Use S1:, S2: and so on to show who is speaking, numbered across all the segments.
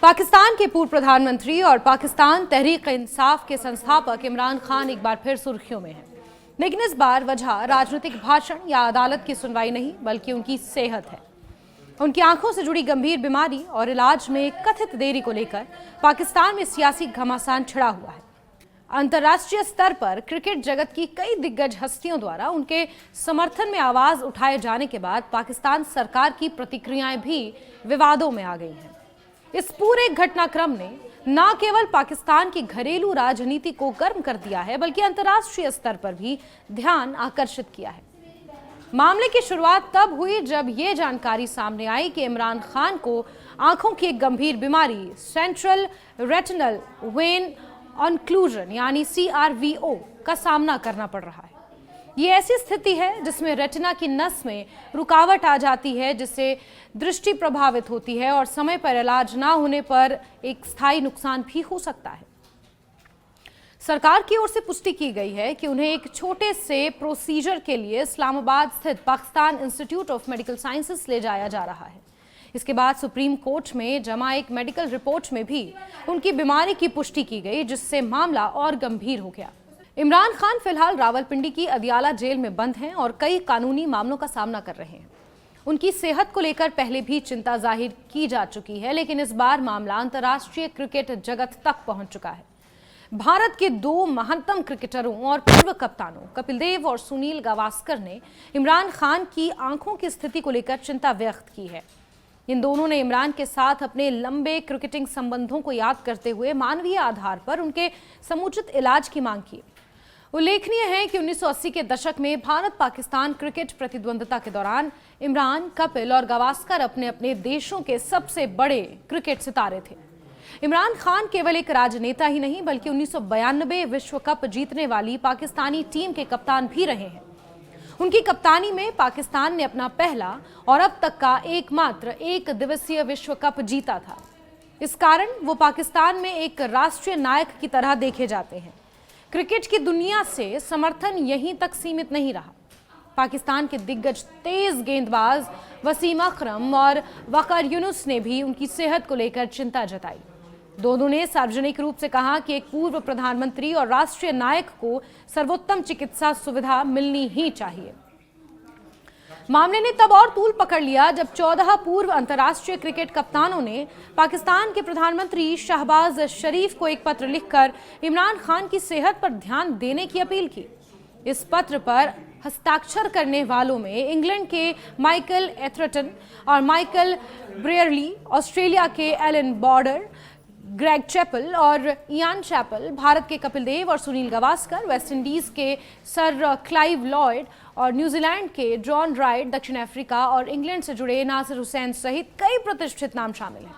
S1: पाकिस्तान के पूर्व प्रधानमंत्री और पाकिस्तान तहरीक-ए-इंसाफ के संस्थापक इमरान खान एक बार फिर सुर्खियों में हैं। लेकिन इस बार वजह राजनीतिक भाषण या अदालत की सुनवाई नहीं, बल्कि उनकी सेहत है। उनकी आंखों से जुड़ी गंभीर बीमारी और इलाज में कथित देरी को लेकर पाकिस्तान में सियासी घमासान छिड़ा हुआ है। अंतर्राष्ट्रीय स्तर पर क्रिकेट जगत की कई दिग्गज हस्तियों द्वारा उनके समर्थन में आवाज उठाए जाने के बाद पाकिस्तान सरकार की प्रतिक्रियाएं भी विवादों में आ गई हैं। इस पूरे घटनाक्रम ने न केवल पाकिस्तान की घरेलू राजनीति को गर्म कर दिया है, बल्कि अंतर्राष्ट्रीय स्तर पर भी ध्यान आकर्षित किया है। मामले की शुरुआत तब हुई जब ये जानकारी सामने आई कि इमरान खान को आंखों की एक गंभीर बीमारी सेंट्रल रेटिनल वेन ऑनक्लूजन यानी CRVO का सामना करना पड़ रहा है। ये ऐसी स्थिति है जिसमें रेटिना की नस में रुकावट आ जाती है, जिससे दृष्टि प्रभावित होती है और समय पर इलाज ना होने पर एक स्थायी नुकसान भी हो सकता है। सरकार की ओर से पुष्टि की गई है कि उन्हें एक छोटे से प्रोसीजर के लिए इस्लामाबाद स्थित Pakistan institute of medical sciences ले जाया जा रहा है। इसके बाद सुप्रीम कोर्ट में जमा एक मेडिकल रिपोर्ट में भी उनकी बीमारी की पुष्टि की गई, जिससे मामला और गंभीर हो गया। इमरान खान फिलहाल रावलपिंडी की अदियाला जेल में बंद हैं और कई कानूनी मामलों का सामना कर रहे हैं। उनकी सेहत को लेकर पहले भी चिंता जाहिर की जा चुकी है, लेकिन इस बार मामला अंतर्राष्ट्रीय क्रिकेट जगत तक पहुंच चुका है। भारत के दो महानतम क्रिकेटरों और पूर्व कप्तानों कपिल देव और सुनील गावस्कर ने इमरान खान की आंखों की स्थिति को लेकर चिंता व्यक्त की है। इन दोनों ने इमरान के साथ अपने लंबे क्रिकेटिंग संबंधों को याद करते हुए मानवीय आधार पर उनके समुचित इलाज की मांग की। उल्लेखनीय है कि 1980 के दशक में भारत पाकिस्तान क्रिकेट प्रतिद्वंद्विता के दौरान इमरान, कपिल और गावस्कर अपने अपने देशों के सबसे बड़े क्रिकेट सितारे थे। इमरान खान केवल एक राजनेता ही नहीं, बल्कि 1992 विश्व कप जीतने वाली पाकिस्तानी टीम के कप्तान भी रहे हैं। उनकी कप्तानी में पाकिस्तान ने अपना पहला और अब तक का एकमात्र एक दिवसीय विश्व कप जीता था। इस कारण वो पाकिस्तान में एक राष्ट्रीय नायक की तरह देखे जाते हैं। क्रिकेट की दुनिया से समर्थन यहीं तक सीमित नहीं रहा। पाकिस्तान के दिग्गज तेज गेंदबाज वसीम अकरम और वकार यूनुस ने भी उनकी सेहत को लेकर चिंता जताई। दोनों ने सार्वजनिक रूप से कहा कि एक पूर्व प्रधानमंत्री और राष्ट्रीय नायक को सर्वोत्तम चिकित्सा सुविधा मिलनी ही चाहिए। मामले ने तब और तूल पकड़ लिया जब 14 पूर्व अंतर्राष्ट्रीय क्रिकेट कप्तानों ने पाकिस्तान के प्रधानमंत्री शहबाज शरीफ को एक पत्र लिखकर इमरान खान की सेहत पर ध्यान देने की अपील की। इस पत्र पर हस्ताक्षर करने वालों में इंग्लैंड के माइकल एथरटन और माइकल ब्रेयरली, ऑस्ट्रेलिया के एलन बॉर्डर, ग्रेग चैपल और इयान चैपल, भारत के कपिल देव और सुनील गावस्कर, वेस्ट इंडीज के सर क्लाइव लॉयड और न्यूजीलैंड के जॉन राइट, दक्षिण अफ्रीका और इंग्लैंड से जुड़े नासिर हुसैन सहित कई प्रतिष्ठित नाम शामिल हैं।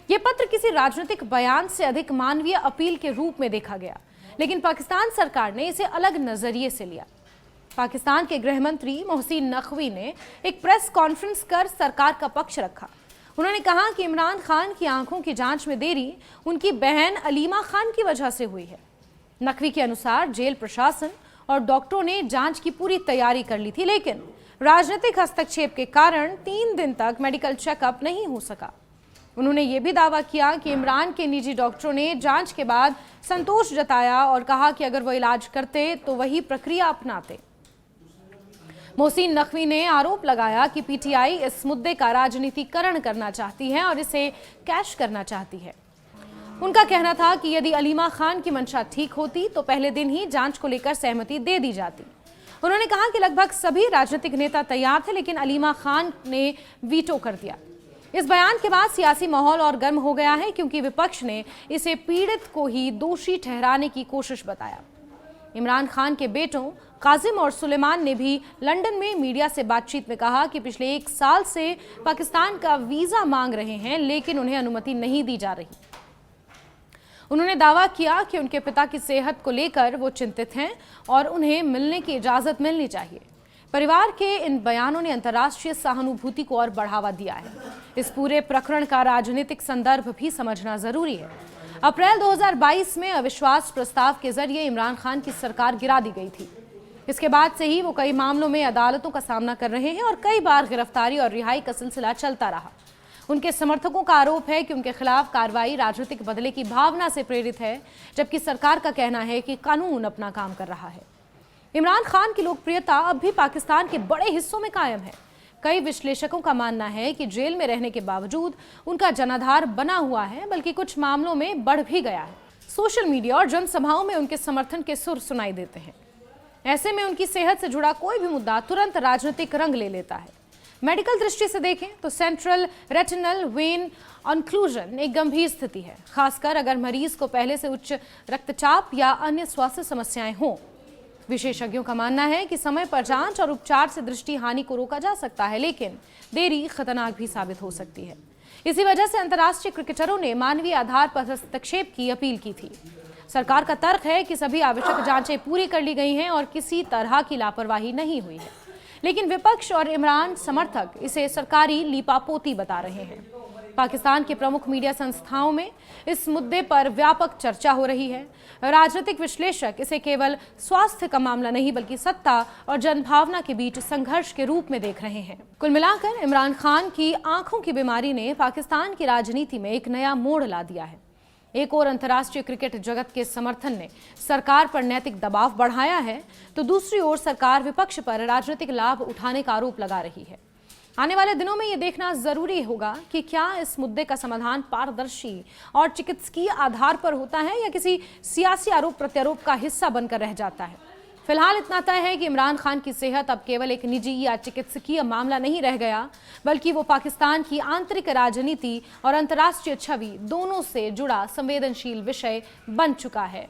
S1: ये पत्र किसी राजनीतिक बयान से अधिक मानवीय अपील के रूप में देखा गया, लेकिन पाकिस्तान सरकार ने इसे अलग नजरिए से लिया। पाकिस्तान के गृह मंत्री मोहसिन नकवी ने एक प्रेस कॉन्फ्रेंस कर सरकार का पक्ष रखा। उन्होंने कहा कि इमरान खान की आंखों की जांच में देरी उनकी बहन अलीमा खान की वजह से हुई है। नकवी के अनुसार जेल प्रशासन और डॉक्टरों ने जांच की पूरी तैयारी कर ली थी, लेकिन राजनीतिक हस्तक्षेप के कारण 3 दिन तक मेडिकल चेकअप नहीं हो सका। उन्होंने ये भी दावा किया कि इमरान के निजी डॉक्टरों ने जांच के बाद संतोष जताया और कहा कि अगर वो इलाज करते तो वही प्रक्रिया अपनाते। मोहसिन नकवी ने आरोप लगाया कि PTI इस मुद्दे का राजनीतिकरण करना चाहती है और इसे कैश करना चाहती है। उनका कहना था कि यदि अलीमा खान की मंशा ठीक होती तो पहले दिन ही जांच को लेकर सहमति दे दी जाती। उन्होंने कहा कि लगभग सभी राजनीतिक नेता तैयार थे, लेकिन अलीमा खान ने वीटो कर दिया। इस बयान के बाद सियासी माहौल और गर्म हो गया है, क्योंकि विपक्ष ने इसे पीड़ित को ही दोषी ठहराने की कोशिश बताया। इमरान खान के बेटों काजिम और सुलेमान ने भी लंदन में मीडिया से बातचीत में कहा कि पिछले 1 साल से पाकिस्तान का वीजा मांग रहे हैं, लेकिन उन्हें अनुमति नहीं दी जा रही। उन्होंने दावा किया कि उनके पिता की सेहत को लेकर वो चिंतित हैं और उन्हें मिलने की इजाजत मिलनी चाहिए। परिवार के इन बयानों ने अंतर्राष्ट्रीय सहानुभूति को और बढ़ावा दिया है। इस पूरे प्रकरण का राजनीतिक संदर्भ भी समझना जरूरी है। अप्रैल 2022 में अविश्वास प्रस्ताव के जरिए इमरान खान की सरकार गिरा दी गई थी। इसके बाद से ही वो कई मामलों में अदालतों का सामना कर रहे हैं और कई बार गिरफ्तारी और रिहाई का सिलसिला चलता रहा। उनके समर्थकों का आरोप है कि उनके खिलाफ कार्रवाई राजनीतिक बदले की भावना से प्रेरित है, जबकि सरकार का कहना है कि कानून अपना काम कर रहा है। इमरान खान की लोकप्रियता अब भी पाकिस्तान के बड़े हिस्सों में कायम है। कई विश्लेषकों का मानना है कि जेल में रहने के बावजूद उनका जनाधार बना हुआ है, बल्कि कुछ मामलों में बढ़ भी गया है। सोशल मीडिया और जनसभाओं में उनके समर्थन के सुर सुनाई देते हैं। ऐसे में उनकी सेहत से जुड़ा कोई भी मुद्दा तुरंत राजनीतिक रंग ले लेता है। मेडिकल दृष्टि से देखें तो सेंट्रल रेटिनल वेन ऑन्क्लूजन एक गंभीर स्थिति है, खासकर अगर मरीज को पहले से उच्च रक्तचाप या अन्य स्वास्थ्य समस्याएं हों। विशेषज्ञों का मानना है कि समय पर जांच और उपचार से दृष्टि हानि को रोका जा सकता है, लेकिन देरी खतरनाक भी साबित हो सकती है। इसी वजह से अंतर्राष्ट्रीय क्रिकेटरों ने मानवीय आधार पर हस्तक्षेप की अपील की थी। सरकार का तर्क है कि सभी आवश्यक जांचें पूरी कर ली गई हैं और किसी तरह की लापरवाही नहीं हुई है, लेकिन विपक्ष और इमरान समर्थक इसे सरकारी लीपापोती बता रहे हैं। पाकिस्तान के प्रमुख मीडिया संस्थाओं में इस मुद्दे पर व्यापक चर्चा हो रही है। राजनीतिक विश्लेषक इसे केवल स्वास्थ्य का मामला नहीं, बल्कि सत्ता और जनभावना के बीच संघर्ष के रूप में देख रहे हैं। कुल मिलाकर इमरान खान की आंखों की बीमारी ने पाकिस्तान की राजनीति में एक नया मोड़ ला दिया है। एक और अंतर्राष्ट्रीय क्रिकेट जगत के समर्थन ने सरकार पर नैतिक दबाव बढ़ाया है, तो दूसरी ओर सरकार विपक्ष पर राजनीतिक लाभ उठाने का आरोप लगा रही है। आने वाले दिनों में यह देखना जरूरी होगा कि क्या इस मुद्दे का समाधान पारदर्शी और चिकित्सकीय आधार पर होता है या किसी सियासी आरोप प्रत्यारोप का हिस्सा बनकर रह जाता है। फिलहाल इतना तय है कि इमरान खान की सेहत अब केवल एक निजी या चिकित्सकीय मामला नहीं रह गया, बल्कि वो पाकिस्तान की आंतरिक राजनीति और अंतर्राष्ट्रीय छवि दोनों से जुड़ा संवेदनशील विषय बन चुका है।